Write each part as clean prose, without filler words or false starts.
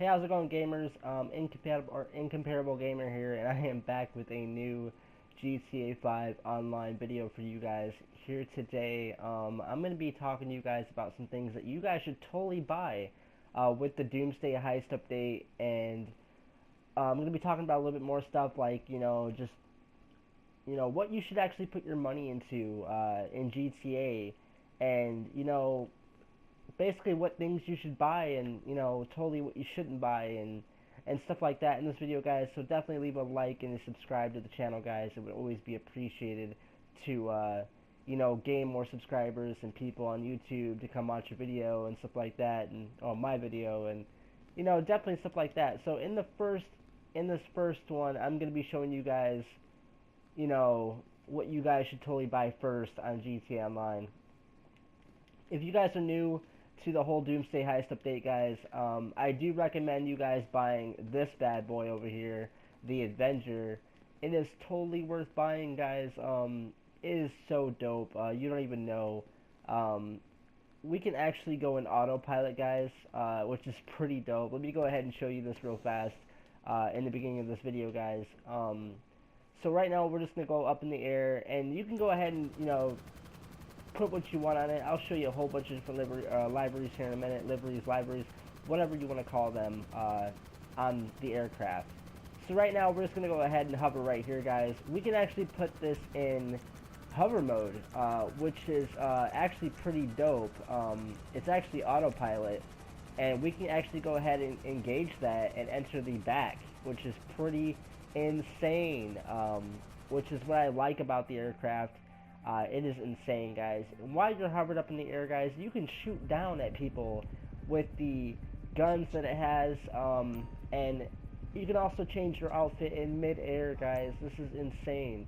Hey, how's it going, gamers? Incomparable gamer here, and I am back with a new GTA 5 online video for you guys here today. I'm gonna be talking to you guys about some things that you guys should totally buy with the Doomsday Heist update, and I'm gonna be talking about a little bit more stuff like just what you should actually put your money into in GTA, and basically what things you should buy and totally what you shouldn't buy and stuff like that in this video, guys. So definitely leave a like and subscribe to the channel, guys. It would always be appreciated to gain more subscribers and people on YouTube to come watch your video and stuff like that, and my video, and definitely stuff like that. So in this first one, I'm going to be showing you guys what you guys should totally buy first on GTA Online. If you guys are new to the whole Doomsday Heist update, guys, I do recommend you guys buying this bad boy over here, the Avenger. It is totally worth buying, guys. It is so dope. You don't even know. We can actually go in autopilot, guys, which is pretty dope. Let me go ahead and show you this real fast in the beginning of this video, guys. So right now we're just gonna go up in the air, and you can go ahead and put what you want on it. I'll show you a whole bunch of different libraries here in a minute. Libraries, whatever you want to call them, on the aircraft. So right now we're just going to go ahead and hover right here, guys. We can actually put this in hover mode, which is actually pretty dope. It's actually autopilot, and we can actually go ahead and engage that and enter the back, which is pretty insane, which is what I like about the aircraft. It is insane, guys. While you're hovered up in the air, guys, you can shoot down at people with the guns that it has, and you can also change your outfit in mid-air, guys. This is insane,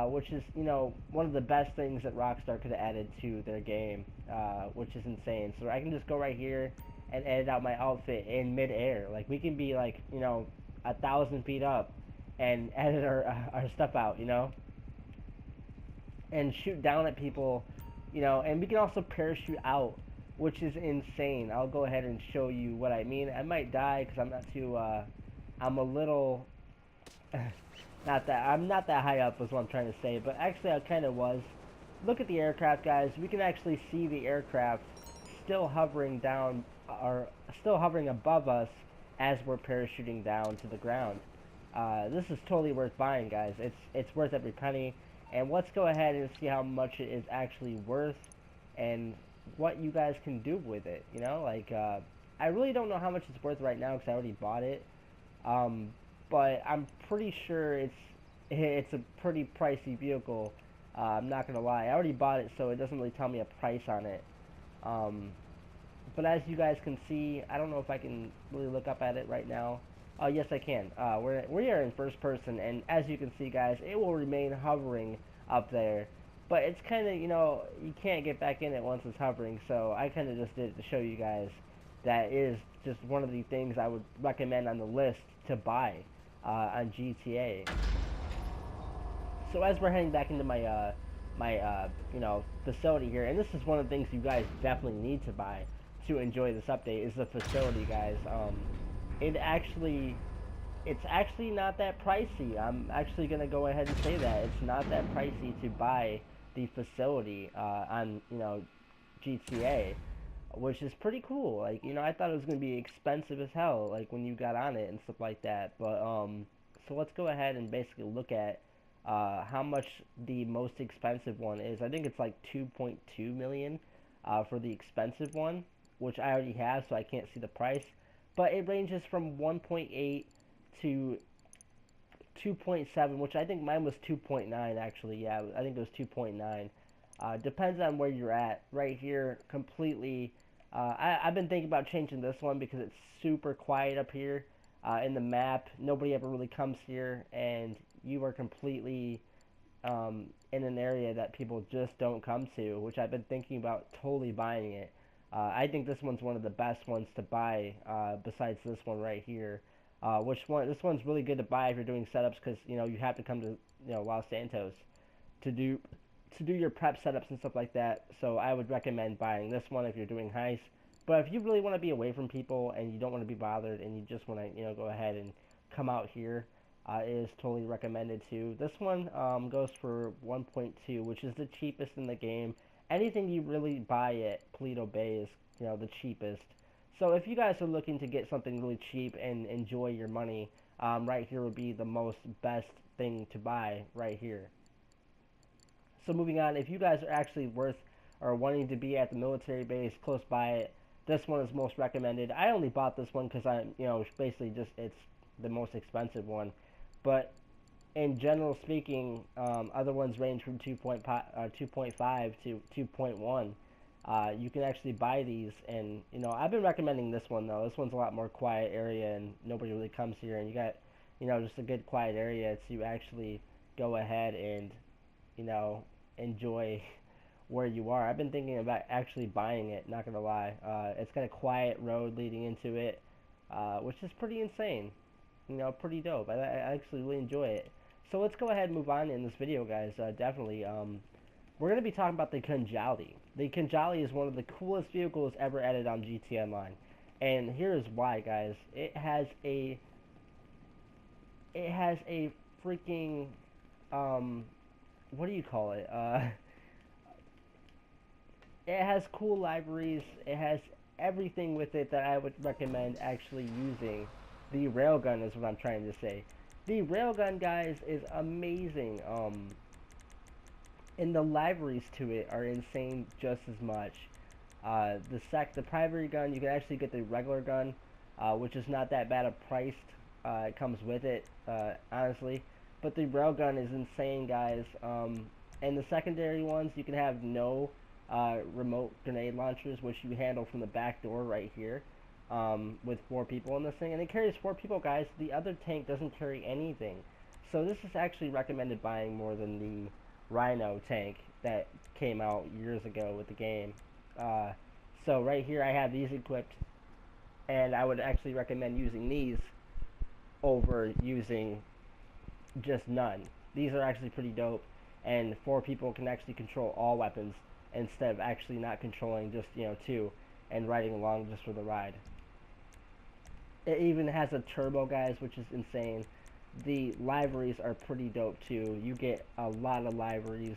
which is, one of the best things that Rockstar could have added to their game, which is insane. So I can just go right here and edit out my outfit in mid-air. Like, we can be, like, 1,000 feet up and edit our stuff out, and shoot down at people, and we can also parachute out, which is insane. I'll go ahead and show you what I mean. I might die because I'm not too, I'm a little, I'm not that high up is what I'm trying to say, but actually I kind of was. Look at the aircraft, guys. We can actually see the aircraft still hovering down, or still hovering above us as we're parachuting down to the ground. This is totally worth buying, guys. It's worth every penny. And let's go ahead and see how much it is actually worth and what you guys can do with it. I really don't know how much it's worth right now because I already bought it. But I'm pretty sure it's a pretty pricey vehicle. I'm not gonna lie. I already bought it, so it doesn't really tell me a price on it. But as you guys can see, I don't know if I can really look up at it right now. Oh, yes, I can. We are in first person, and as you can see, guys, it will remain hovering up there. But it's kind of, you can't get back in it once it's hovering, so I kind of just did it to show you guys that is just one of the things I would recommend on the list to buy on GTA. So as we're heading back into my, facility here, and this is one of the things you guys definitely need to buy to enjoy this update, is the facility, guys. It's actually not that pricey. I'm actually gonna go ahead and say that it's not that pricey to buy the facility on GTA, which is pretty cool. Like, I thought it was gonna be expensive as hell, like when you got on it and stuff like that. But so let's go ahead and basically look at how much the most expensive one is. I think it's like 2.2 million for the expensive one, which I already have, so I can't see the price. But it ranges from 1.8 to 2.7, which I think mine was 2.9 actually. Yeah, I think it was 2.9. Depends on where you're at. Right here, completely. I've been thinking about changing this one because it's super quiet up here in the map. Nobody ever really comes here, and you are completely in an area that people just don't come to, which I've been thinking about totally buying it. I think this one's one of the best ones to buy, besides this one right here. This one's really good to buy if you're doing setups, because you have to come to Los Santos to do your prep setups and stuff like that. So I would recommend buying this one if you're doing heists. But if you really want to be away from people and you don't want to be bothered and you just want to, go ahead and come out here, it is totally recommended too. This one goes for 1.2, which is the cheapest in the game. Anything you really buy at Paleto Bay is, the cheapest. So if you guys are looking to get something really cheap and enjoy your money, right here would be the most best thing to buy right here. So moving on, if you guys are actually worth or wanting to be at the military base close by it, this one is most recommended. I only bought this one because basically just it's the most expensive one. But in general speaking, other ones range from 2.5 to 2.1. You can actually buy these, and I've been recommending this one though. This one's a lot more quiet area, and nobody really comes here, and you got just a good quiet area to actually go ahead and enjoy where you are. I've been thinking about actually buying it, not gonna lie. It's got a quiet road leading into it, which is pretty insane. Pretty dope. I actually really enjoy it. So let's go ahead and move on in this video, guys. Definitely. We're going to be talking about the Kanjali. The Kanjali is one of the coolest vehicles ever added on GTA Online. And here's why, guys. It has a freaking, what do you call it? It has cool libraries. It has everything with it that I would recommend actually using. The railgun is what I'm trying to say. The railgun, guys, is amazing. And the liveries to it are insane just as much. The primary gun, you can actually get the regular gun, which is not that bad a priced. It comes with it, honestly. But the railgun is insane, guys. And the secondary ones, you can have no remote grenade launchers, which you handle from the back door right here. With 4 people in this thing, and it carries 4 people, guys. The other tank doesn't carry anything, so this is actually recommended buying more than the Rhino tank that came out years ago with the game. So right here I have these equipped, and I would actually recommend using these over using just none. These are actually pretty dope, and 4 people can actually control all weapons instead of actually not controlling just 2 and riding along just for the ride. It even has a turbo, guys, which is insane. The liveries are pretty dope too. You get a lot of liveries.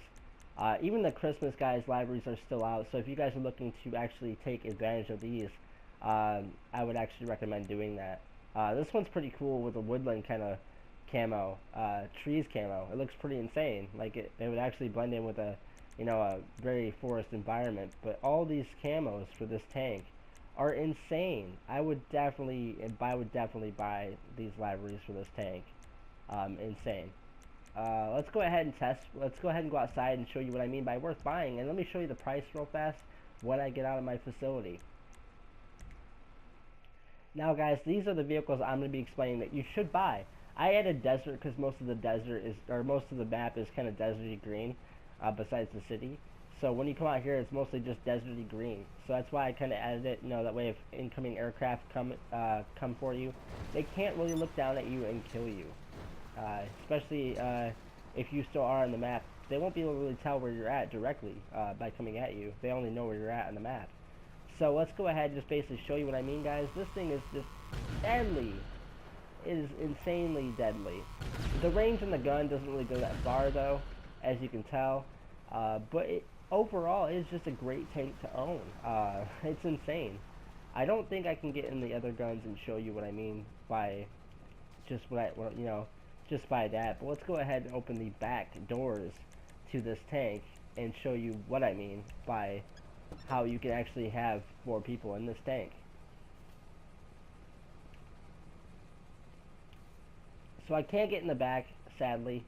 Even the Christmas, guys, liveries are still out. So if you guys are looking to actually take advantage of these, I would actually recommend doing that. This one's pretty cool with a woodland kind of camo, trees camo. It looks pretty insane. Like it would actually blend in with a very forest environment. But all these camos for this tank are insane. I would definitely buy these liveries for this tank. Insane. Let's go ahead and test. Let's go ahead and go outside and show you what I mean by worth buying. And let me show you the price real fast when I get out of my facility. Now, guys, these are the vehicles I'm going to be explaining that you should buy. I added desert because most of the map is kind of deserty green, besides the city. So when you come out here, it's mostly just deserty green. So that's why I kind of added it. That way if incoming aircraft come for you, they can't really look down at you and kill you. Especially if you still are on the map, they won't be able to really tell where you're at directly by coming at you. They only know where you're at on the map. So let's go ahead and just basically show you what I mean, guys. This thing is just deadly. It is insanely deadly. The range on the gun doesn't really go that far, though, as you can tell. But overall, it is just a great tank to own. It's insane. I don't think I can get in the other guns and show you what I mean by just just by that. But let's go ahead and open the back doors to this tank and show you what I mean by how you can actually have 4 people in this tank. So I can't get in the back, sadly,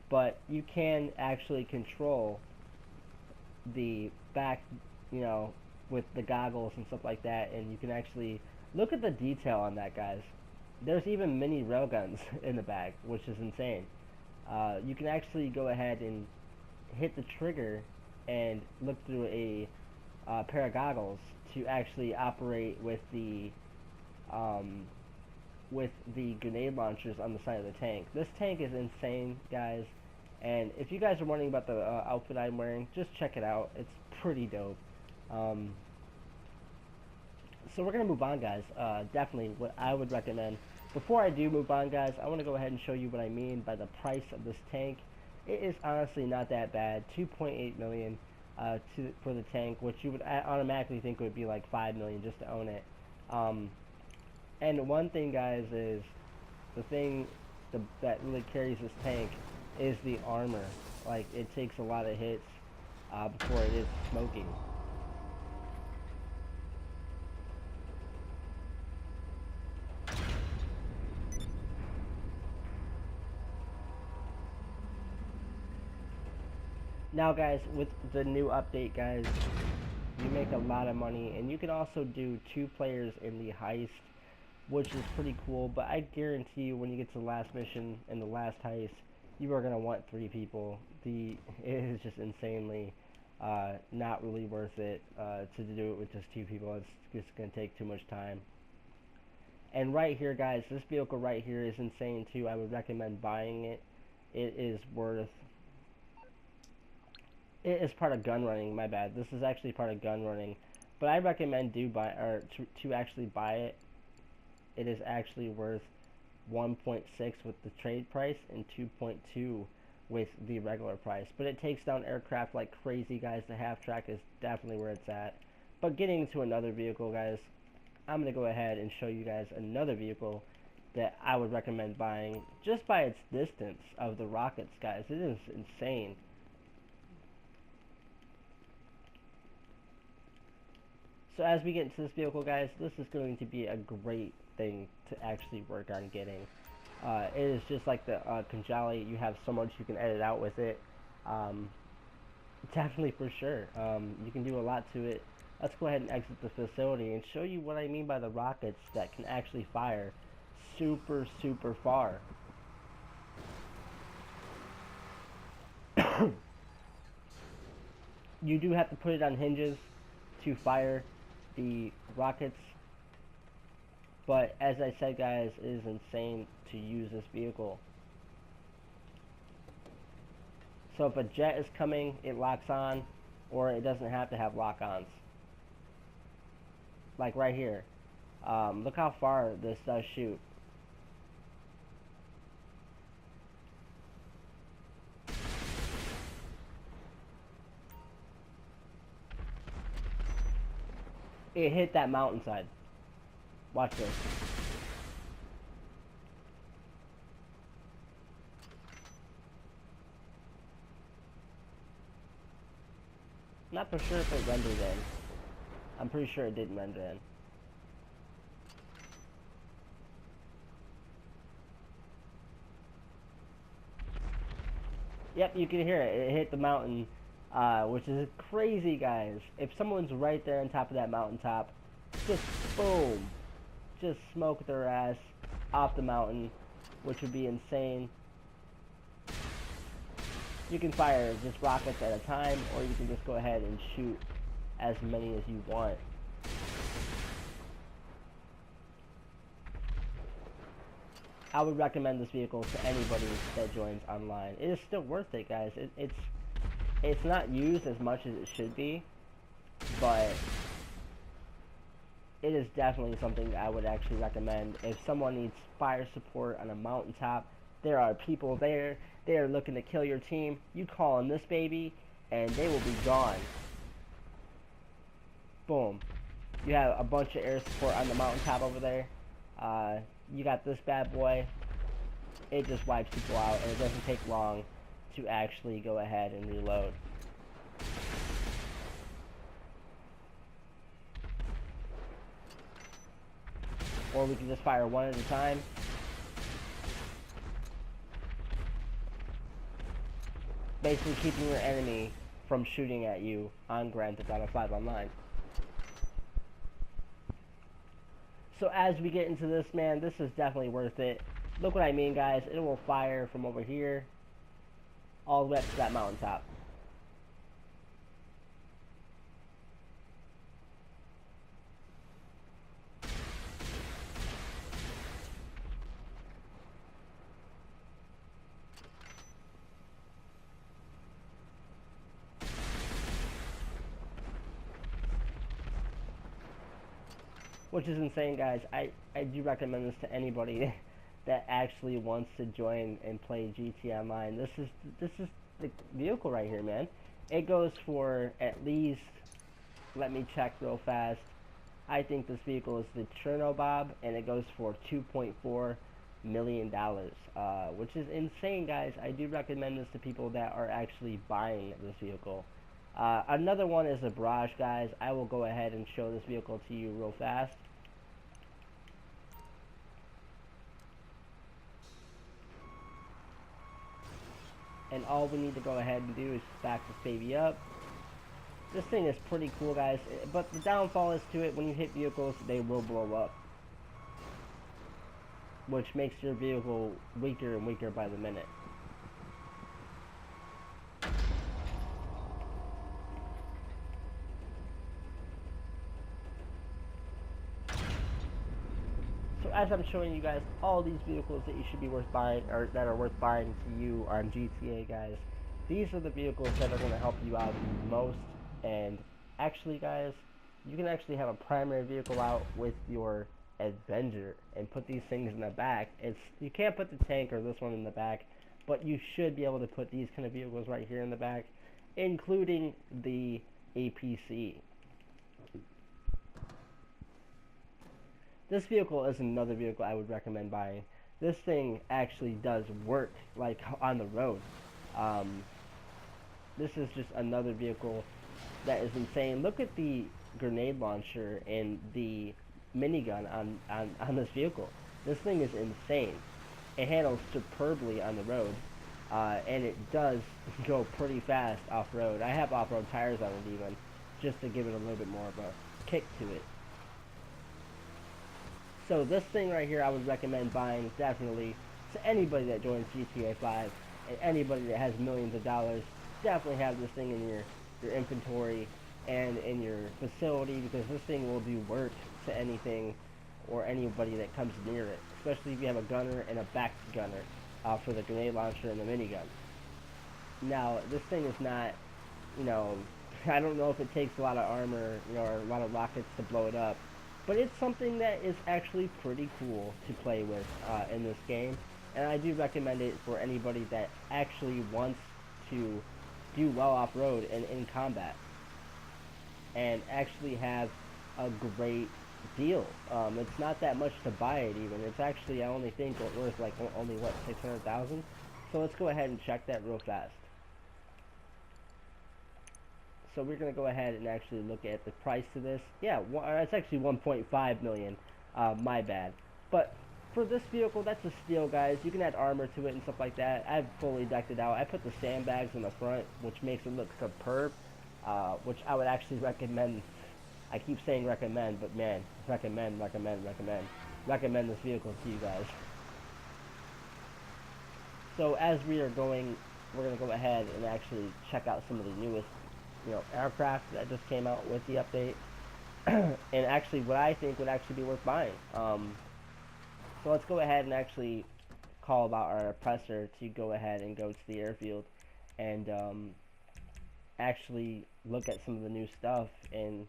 but you can actually control the back, with the goggles and stuff like that, and you can actually look at the detail on that, guys. There's even mini railguns in the back, which is insane. You can actually go ahead and hit the trigger and look through a pair of goggles to actually operate with the grenade launchers on the side of the tank. This tank is insane, guys. And if you guys are wondering about the outfit I'm wearing, just check it out. It's pretty dope. So we're gonna move on, guys. Definitely, what I would recommend. Before I do move on, guys, I want to go ahead and show you what I mean by the price of this tank. It is honestly not that bad. 2.8 million for the tank, which you would automatically think would be like 5 million just to own it. And one thing, guys, is the thing that really carries this tank is the armor. Like, it takes a lot of hits before it is smoking. Now, guys, with the new update, guys, you make a lot of money, and you can also do 2 players in the heist, which is pretty cool. But I guarantee you, when you get to the last mission and the last heist, you are gonna want 3 people. It is just insanely not really worth it to do it with just 2 people. It's just gonna take too much time. And right here, guys, this vehicle right here is insane too. I would recommend buying it. It is worth. It is part of gun running. My bad. This is actually part of gun running, but I recommend to actually buy it. It is actually worth 1.6 with the trade price and 2.2 with the regular price. But it takes down aircraft like crazy, guys. The half track is definitely where it's at. But getting into another vehicle, guys, I'm gonna go ahead and show you guys another vehicle that I would recommend buying just by its distance of the rockets, guys. It is insane. So as we get into this vehicle, guys, this is going to be a great thing to actually work on getting. It is just like the Conjali. You have so much you can edit out with it. Definitely, for sure. You can do a lot to it. Let's go ahead and exit the facility and show you what I mean by the rockets that can actually fire super, super far. You do have to put it on hinges to fire the rockets, but as I said, guys, it is insane to use this vehicle. So if a jet is coming, it locks on, or it doesn't have to have lock-ons. Like right here. Look how far this does shoot. It hit that mountainside. Watch this. Not for sure if it rendered in. I'm pretty sure it didn't render in. Yep, you can hear it. It hit the mountain, which is crazy, guys. If someone's right there on top of that mountaintop, just boom, just smoke their ass off the mountain, which would be insane. You can fire just rockets at a time, or you can just go ahead and shoot as many as you want. I would recommend this vehicle to anybody that joins online. It is still worth it, guys. It's not used as much as it should be, but it is definitely something I would actually recommend. If someone needs fire support on a mountaintop, there are people there. They are looking to kill your team. You call on this baby, and they will be gone. Boom. You have a bunch of air support on the mountaintop over there. You got this bad boy. It just wipes people out, and it doesn't take long to actually go ahead and reload. Or we can just fire one at a time. Basically keeping your enemy from shooting at you on Grand Theft Auto 5 Online. So as we get into this, man, this is definitely worth it. Look what I mean, guys. It will fire from over here all the way up to that mountaintop. which is insane, guys. I do recommend this to anybody that actually wants to join and play GT Online. This is the vehicle right here, man. It goes for at least, let me check real fast. I think this vehicle is the Chernobyl, and it goes for $2.4 million, which is insane, guys. I do recommend this to people that are actually buying this vehicle. Another one is the Barrage, guys. I will go ahead and show this vehicle to you real fast. And all we need to go ahead and do is back this baby up. This thing is pretty cool, guys, but the downfall is to it, when you hit vehicles, they will blow up, which makes your vehicle weaker and weaker by the minute. So as I'm showing you guys all these vehicles that you should be worth buying, or that are worth buying to you on GTA, guys, these are the vehicles that are going to help you out the most. And actually, guys, you can actually have a primary vehicle out with your Avenger and put these things in the back. You can't put the tank or this one in the back, but you should be able to put these kind of vehicles right here in the back, including the APC. This vehicle is another vehicle I would recommend buying. This thing actually does work, like, on the road. This is just another vehicle that is insane. Look at the grenade launcher and the minigun on this vehicle. This thing is insane. It handles superbly on the road, and it does go pretty fast off-road. I have off-road tires on it even, just to give it a little bit more of a kick to it. So this thing right here I would recommend buying definitely to anybody that joins GTA 5, and anybody that has millions of dollars. Definitely have this thing in your inventory and in your facility, because this thing will do work to anything or anybody that comes near it, especially if you have a gunner and a back gunner for the grenade launcher and the minigun. Now, this thing is not, I don't know if it takes a lot of armor, or a lot of rockets to blow it up, but it's something that is actually pretty cool to play with in this game, and I do recommend it for anybody that actually wants to do well off-road and in combat, and actually have a great deal. It's not that much to buy it even. It's actually, I only think it's worth like only what, 600,000. So let's go ahead and check that real fast. So we're gonna go ahead and actually look at the price of this. Yeah, it's actually 1.5 million. My bad. But for this vehicle, that's a steal, guys. You can add armor to it and stuff like that. I've fully decked it out. I put the sandbags in the front, which makes it look superb, which I would actually recommend. I keep saying recommend, but man, recommend this vehicle to you guys. So as we are going, we're going to go ahead and actually check out some of the newest, aircraft that just came out with the update, and actually what I think would actually be worth buying. So let's go ahead and actually call about our oppressor to go ahead and go to the airfield and actually look at some of the new stuff, and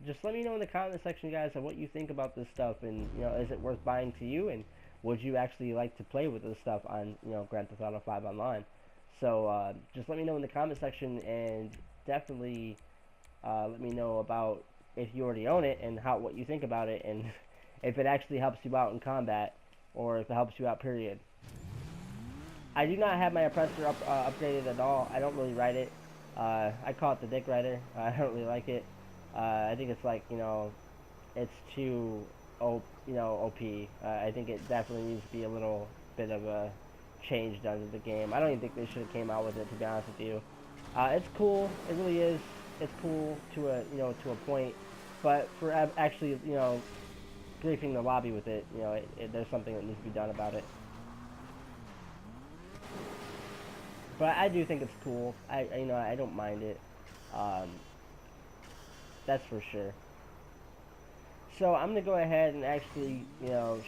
just let me know in the comment section, guys, of what you think about this stuff, and is it worth buying to you, and would you actually like to play with this stuff on Grand Theft Auto 5 Online. So just let me know in the comment section, and definitely let me know about if you already own it and what you think about it, and if it actually helps you out in combat, or if it helps you out, period. I do not have my oppressor upgraded at all. I don't really ride it. I call it the dick rider. I don't really like it. I think it's like, it's too OP. I think it definitely needs to be a little bit of a change done to the game. I don't even think they should have came out with it, to be honest with you. It's cool. It really is. It's cool to a point. But for actually, griefing the lobby with it, there's something that needs to be done about it. But I do think it's cool. I don't mind it. That's for sure. So I'm gonna go ahead and actually,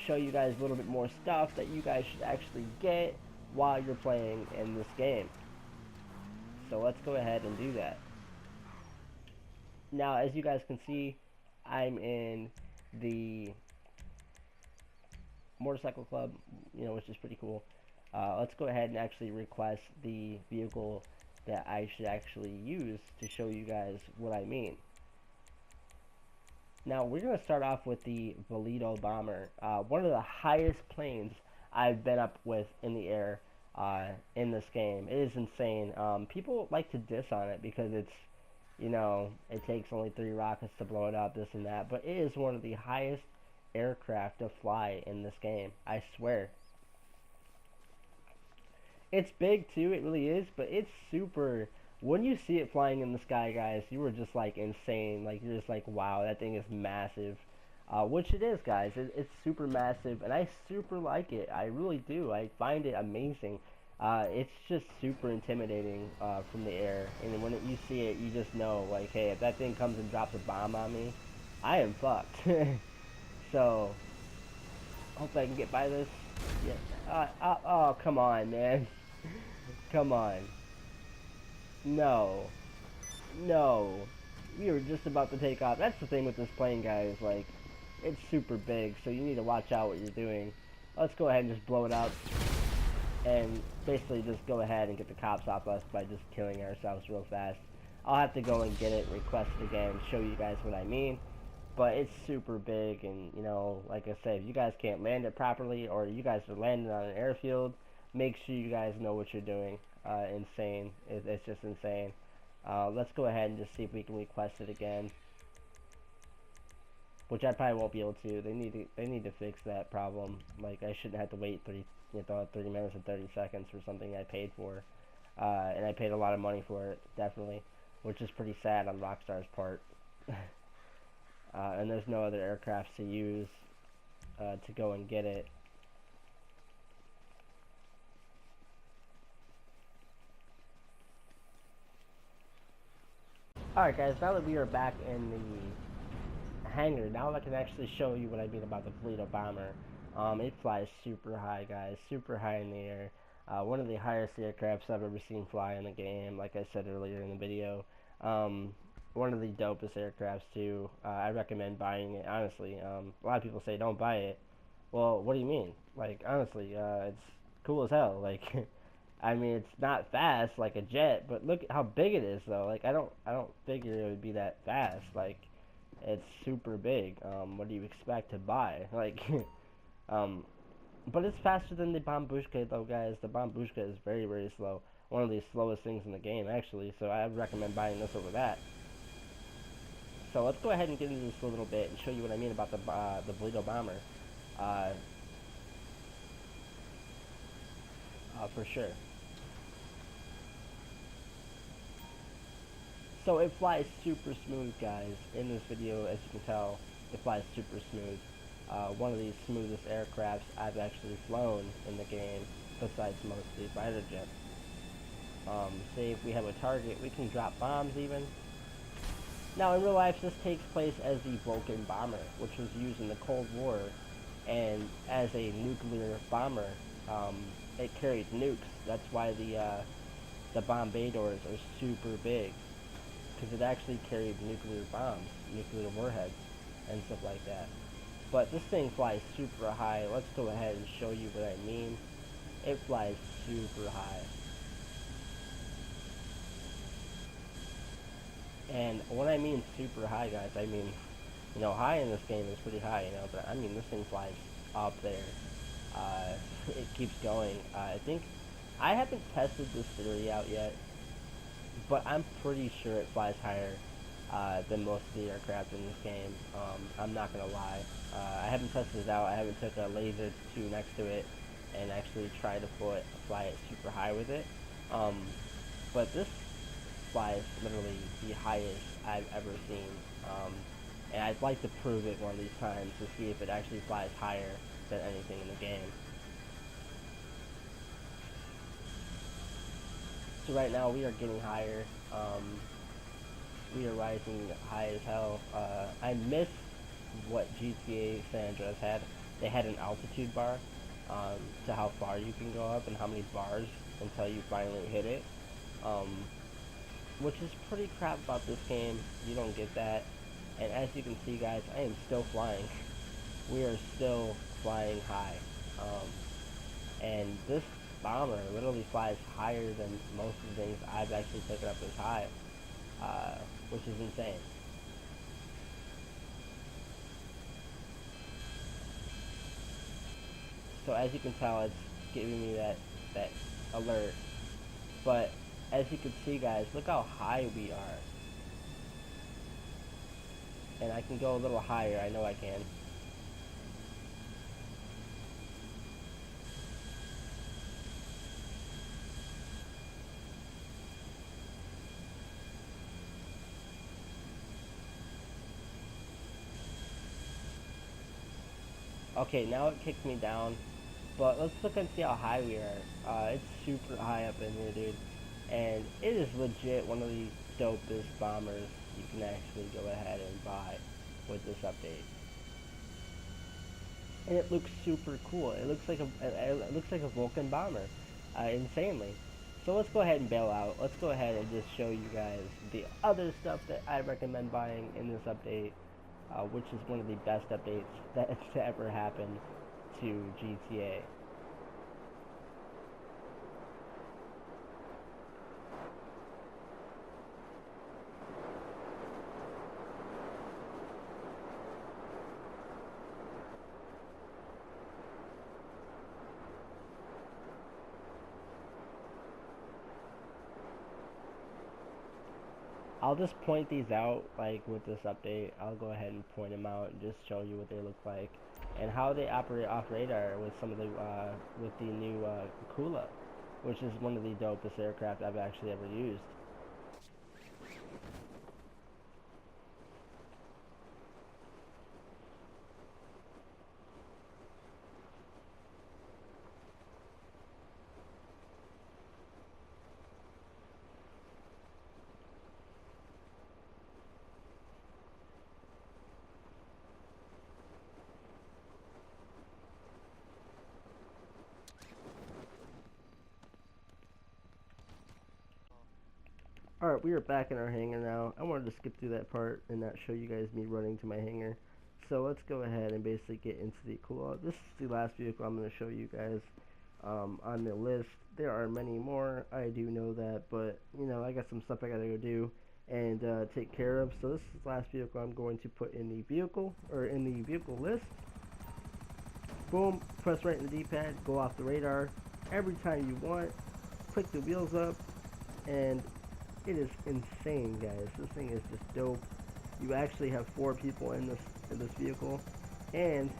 show you guys a little bit more stuff that you guys should actually get while you're playing in this game. So let's go ahead and do that. Now, as you guys can see, I'm in the motorcycle club, which is pretty cool. Let's go ahead and actually request the vehicle that I should actually use to show you guys what I mean. Now we're going to start off with the Volito Bomber, one of the highest planes I've been up with in the air in this game. It is insane. People like to diss on it because it's, it takes only 3 rockets to blow it up, this and that, but it is one of the highest aircraft to fly in this game, I swear. It's big too, it really is, but it's super. When you see it flying in the sky, guys, you were just like insane. Like, you're just like, wow, that thing is massive. Which it is, guys. It's super massive, and I super like it. I really do. I find it amazing. It's just super intimidating from the air, and when you see it, you just know, like, hey, if that thing comes and drops a bomb on me, I am fucked. So, hope I can get by this. Yeah. Oh, come on, man. Come on. No. No. We were just about to take off. That's the thing with this plane, guys. Like, it's super big, so you need to watch out what you're doing. Let's go ahead and just blow it up. And basically just go ahead and get the cops off us by just killing ourselves real fast. I'll have to go and get it, request it again, show you guys what I mean. But it's super big, and, like I said, if you guys can't land it properly, or you guys are landing on an airfield, make sure you guys know what you're doing. Insane. It's just insane. Let's go ahead and just see if we can request it again. Which I probably won't be able to. They need to fix that problem. Like, I shouldn't have to wait 30 minutes and 30 seconds for something I paid for. And I paid a lot of money for it, definitely. Which is pretty sad on Rockstar's part. And there's no other aircrafts to use to go and get it. Alright, guys, now that we are back in the hangar, now I can actually show you what I mean about the Volito Bomber. It flies super high, guys, super high in the air. One of the highest aircrafts I've ever seen fly in the game, like I said earlier in the video. One of the dopest aircrafts too. I recommend buying it, honestly. A lot of people say don't buy it. Well, what do you mean? Like, honestly, it's cool as hell. Like, I mean, it's not fast like a jet, but look at how big it is, though. Like, I don't figure it would be that fast. Like, it's super big. What do you expect to buy? Like, but it's faster than the Bombushka, though, guys. The Bombushka is very, very slow. One of the slowest things in the game, actually. So I would recommend buying this over that. So let's go ahead and get into this a little bit and show you what I mean about the Volito Bomber. For sure. So it flies super smooth, guys. In this video, as you can tell, it flies super smooth. One of the smoothest aircrafts I've actually flown in the game, besides most of the fighter jets. Say if we have a target, we can drop bombs even. Now in real life, this takes place as the Vulcan bomber, which was used in the Cold War, and as a nuclear bomber, it carried nukes. That's why the bombardors are super big, because it actually carried nuclear bombs, nuclear warheads, and stuff like that. But this thing flies super high. Let's go ahead and show you what I mean. It flies super high. And when I mean super high, guys, I mean, high in this game is pretty high, but I mean, this thing flies up there. It keeps going. I think, I haven't tested this theory out yet, but I'm pretty sure it flies higher than most of the aircraft in this game. I'm not gonna lie. I haven't tested it out. I haven't took a laser to next to it and actually tried to fly it super high with it. But this flies literally the highest I've ever seen. And I'd like to prove it one of these times to see if it actually flies higher than anything in the game. So right now we are getting higher. We are rising high as hell. I miss what GTA San Andreas had. They had an altitude bar to how far you can go up and how many bars until you finally hit it. Which is pretty crap about this game. You don't get that. And as you can see, guys, I am still flying. We are still flying high. And this bomber literally flies higher than most of the things I've actually taken up as high, which is insane. So as you can tell, it's giving me that alert. But as you can see, guys, look how high we are. And I can go a little higher, I know I can. Okay, now it kicked me down. But let's look and see how high we are. It's super high up in here, dude. And it is legit one of the dopest bombers you can actually go ahead and buy with this update. And it looks super cool. It looks like a Vulcan bomber, insanely. So let's go ahead and bail out. Let's go ahead and just show you guys the other stuff that I recommend buying in this update, which is one of the best updates that's ever happened to GTA. I'll just point these out, like with this update. I'll go ahead and point them out and just show you what they look like and how they operate off radar with some of the with the new Kula, which is one of the dopest aircraft I've actually ever used. Alright, we are back in our hangar now. I wanted to skip through that part and not show you guys me running to my hangar. So let's go ahead and basically get into the cool. This is the last vehicle I'm going to show you guys on the list. There are many more, I do know that, but you know, I got some stuff I gotta go do and take care of. So this is the last vehicle I'm going to put in the vehicle, or in the vehicle list. Boom, press right in the D-pad, go off the radar every time you want, click the wheels up, and it is insane, guys. This thing is just dope. You actually have 4 people in this vehicle, and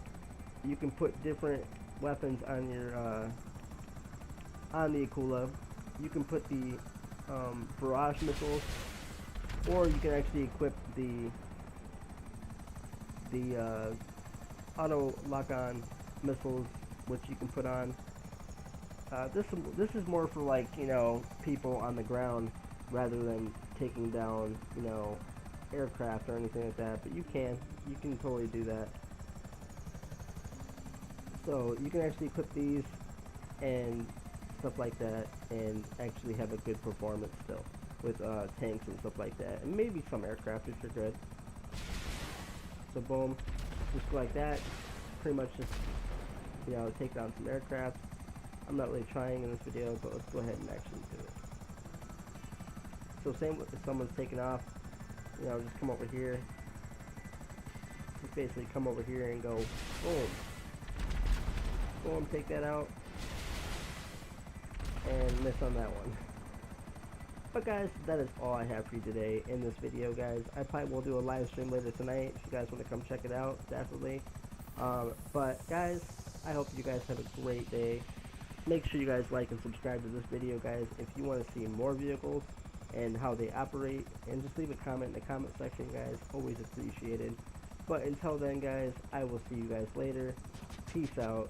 you can put different weapons on your on the Akula. You can put the barrage missiles, or you can actually equip the auto lock-on missiles, which you can put on. This is more for, like, you know, people on the ground rather than taking down, you know, aircraft or anything like that. But you can totally do that. So you can actually equip these and stuff like that, and actually have a good performance still with tanks and stuff like that, and maybe some aircraft if you're good. So boom, just like that, pretty much just, you know, take down some aircraft. I'm not really trying in this video, but let's go ahead and actually do it. So same with if someone's taking off, you know, just come over here. Just basically come over here and go boom. Boom, take that out. And miss on that one. But guys, that is all I have for you today in this video, guys. I probably will do a live stream later tonight if you guys want to come check it out, definitely. But guys, I hope you guys have a great day. Make sure you guys like and subscribe to this video, guys, if you want to see more vehicles and how they operate, and just leave a comment in the comment section, guys. Always appreciated. But until then, guys, I will see you guys later. Peace out.